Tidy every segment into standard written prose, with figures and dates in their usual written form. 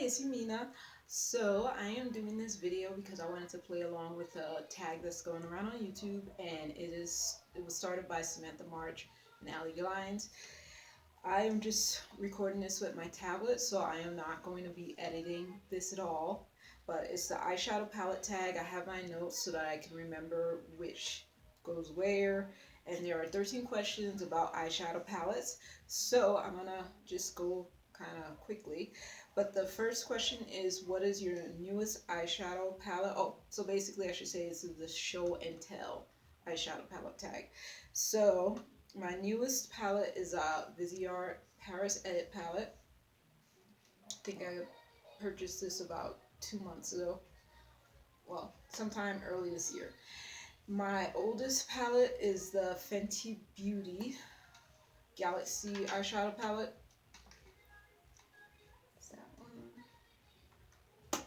it's Yumina. So I am doing this video because I wanted to play along with a tag that's going around on YouTube, and it was started by Samantha March and Allie Lines. I am just recording this with my tablet, so I am not going to be editing this at all. But it's the eyeshadow palette tag. I have my notes so that I can remember which goes where. And there are 13 questions about eyeshadow palettes. So I'm gonna just go kind of quickly. But the first question is, what is your newest eyeshadow palette? Oh, so basically I should say this is the show and tell eyeshadow palette tag. So my newest palette is a Viseart Paris Edit palette. I think I purchased this about 2 months ago. Well, sometime early this year. My oldest palette is the Fenty Beauty Galaxy eyeshadow palette. That's that one.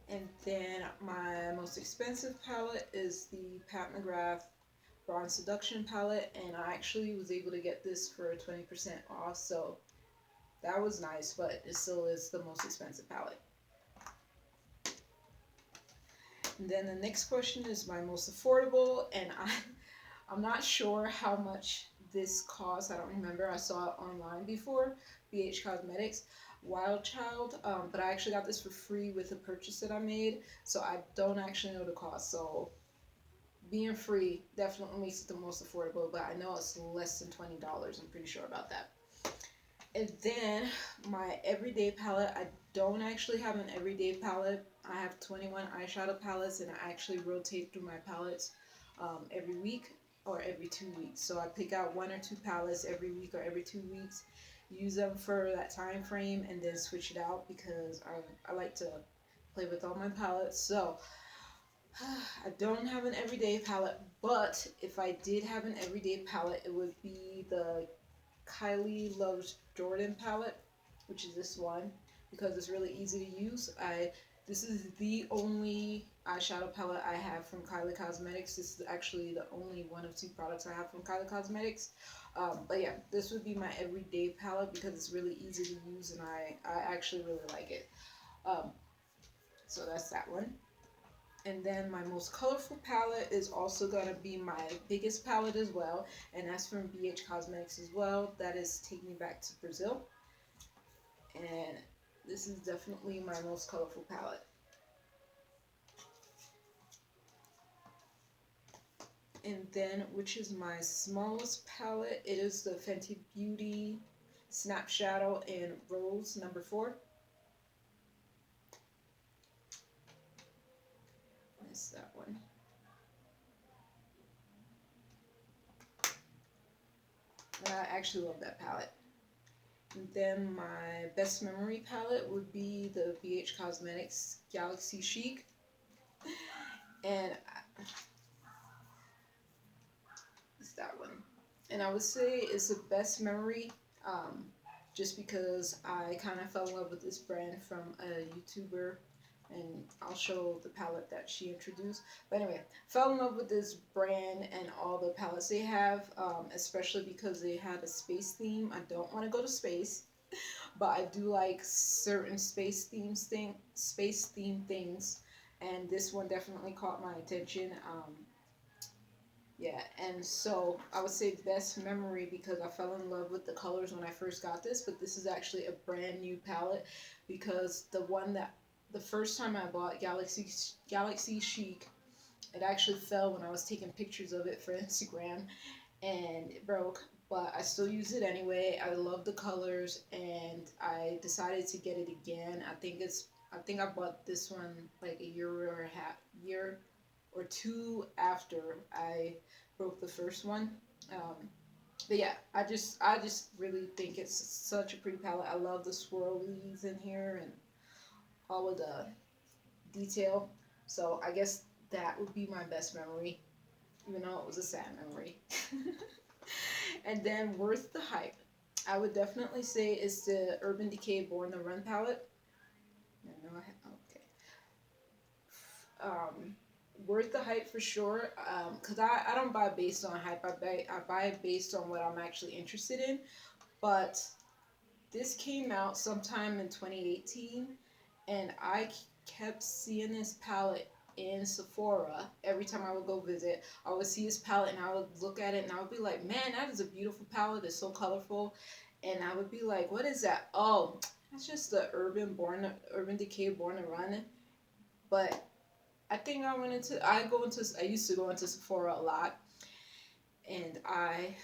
And then my most expensive palette is the Pat McGrath Bronze Seduction palette, and I actually was able to get this for 20% off, so that was nice, but it still is the most expensive palette. And then the next question is my most affordable, and I'm not sure how much this costs. I don't remember. I saw it online before. BH Cosmetics Wild Child, but I actually got this for free with a purchase that I made, so I don't actually know the cost. So being free definitely makes it the most affordable, but I know it's less than $20. I'm pretty sure about that. And then my everyday palette, I don't actually have an everyday palette. I have 21 eyeshadow palettes, and I actually rotate through my palettes every week or every 2 weeks. So I pick out 1 or 2 palettes every week or every 2 weeks, use them for that time frame, and then switch it out because I like to play with all my palettes. So I don't have an everyday palette, but if I did have an everyday palette, it would be the Kylie Loves Jordan palette, which is this one, because it's really easy to use. This is the only eyeshadow palette I have from Kylie Cosmetics. This is actually the only one of 2 products I have from Kylie Cosmetics. But yeah, this would be my everyday palette because it's really easy to use, and I actually really like it. So that's that one. And then my most colorful palette is also going to be my biggest palette as well. And that's from BH Cosmetics as well. That is Take Me Back to Brazil. And this is definitely my most colorful palette. And then, which is my smallest palette, it is the Fenty Beauty Snap Shadow in Rose number 4. That's that one. I actually love that palette. And then my best memory palette would be the BH Cosmetics Galaxy Chic. And it's that one. And I would say it's the best memory just because I kind of fell in love with this brand from a YouTuber, and I'll show the palette that she introduced. But anyway, fell in love with this brand and all the palettes they have, especially because they had a space theme. I don't want to go to space, but I do like certain space themed things, and this one definitely caught my attention. Yeah, and so I would say best memory because I fell in love with the colors when I first got this, but this is actually a brand new palette because the first time I bought Galaxy Chic, it actually fell when I was taking pictures of it for Instagram, and it broke, but I still use it anyway. I love the colors, and I decided to get it again. I think I bought this one like a year or 2 after I broke the first one. But yeah, I just really think it's such a pretty palette. I love the swirlies in here and all of the detail. So I guess that would be my best memory, even though it was a sad memory. And then worth the hype, I would definitely say it's the Urban Decay Born to Run palette. Okay. Worth the hype for sure. Cause I don't buy based on hype. I buy based on what I'm actually interested in. But this came out sometime in 2018, and I kept seeing this palette in Sephora every time I would go visit. I would see this palette and I would look at it and I would be like, man, that is a beautiful palette. It's so colorful. And I would be like, what is that? Oh, that's just the Urban Decay Born to Run. But I think I used to go into Sephora a lot, and I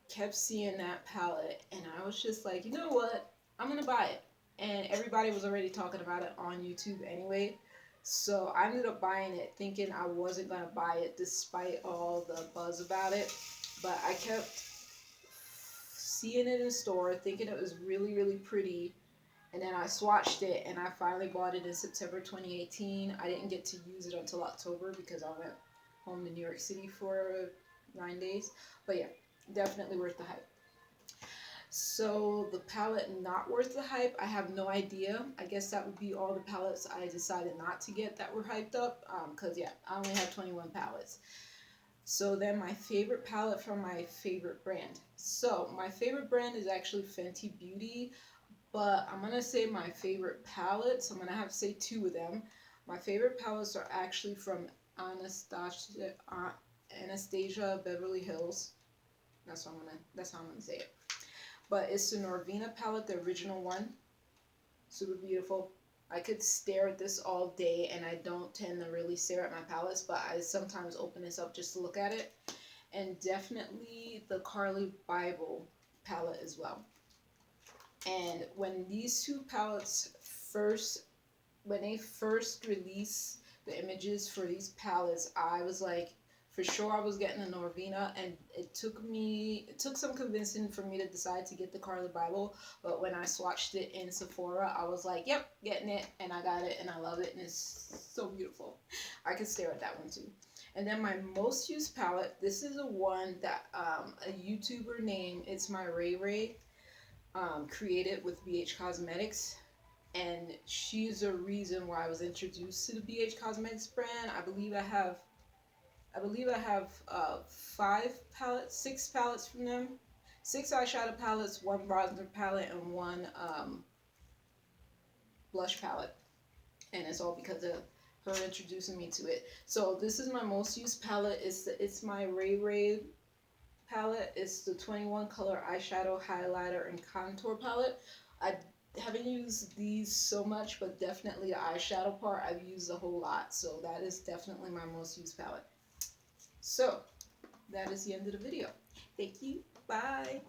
kept seeing that palette, and I was just like, you know what? I'm gonna buy it. And everybody was already talking about it on YouTube anyway. So I ended up buying it thinking I wasn't gonna buy it despite all the buzz about it. But I kept seeing it in store, thinking it was really, really pretty. And then I swatched it and I finally bought it in September 2018. I didn't get to use it until October because I went home to New York City for 9 days. But yeah, definitely worth the hype. So the palette not worth the hype, I have no idea. I guess that would be all the palettes I decided not to get that were hyped up. Because yeah, I only have 21 palettes. So then my favorite palette from my favorite brand. So my favorite brand is actually Fenty Beauty. But I'm going to say my favorite palettes. I'm going to have to say two of them. My favorite palettes are actually from Anastasia Beverly Hills. That's how I'm gonna say it. But it's the Norvina palette, the original one. Super beautiful. I could stare at this all day, and I don't tend to really stare at my palettes, but I sometimes open this up just to look at it. And definitely the Carli Bible palette as well. And when these two palettes when they first released the images for these palettes, I was like, for sure I was getting a Norvina, and it took some convincing for me to decide to get the Carli Bible, but when I swatched it in Sephora, I was like, yep, getting it, and I got it, and I love it, and it's so beautiful. I could stare at that one too. And then my most used palette, this is a one that a YouTuber named It's My Ray Ray created with BH Cosmetics, and she's the reason why I was introduced to the BH Cosmetics brand. I believe I have 6 palettes from them, 6 eyeshadow palettes, 1 bronzer palette, and 1 blush palette, and it's all because of her introducing me to it. So this is my most used palette. It's my Ray Ray palette. It's the 21 color eyeshadow, highlighter, and contour palette. I haven't used these so much, but definitely the eyeshadow part I've used a whole lot. So that is definitely my most used palette. So that is the end of the video. Thank you. Bye.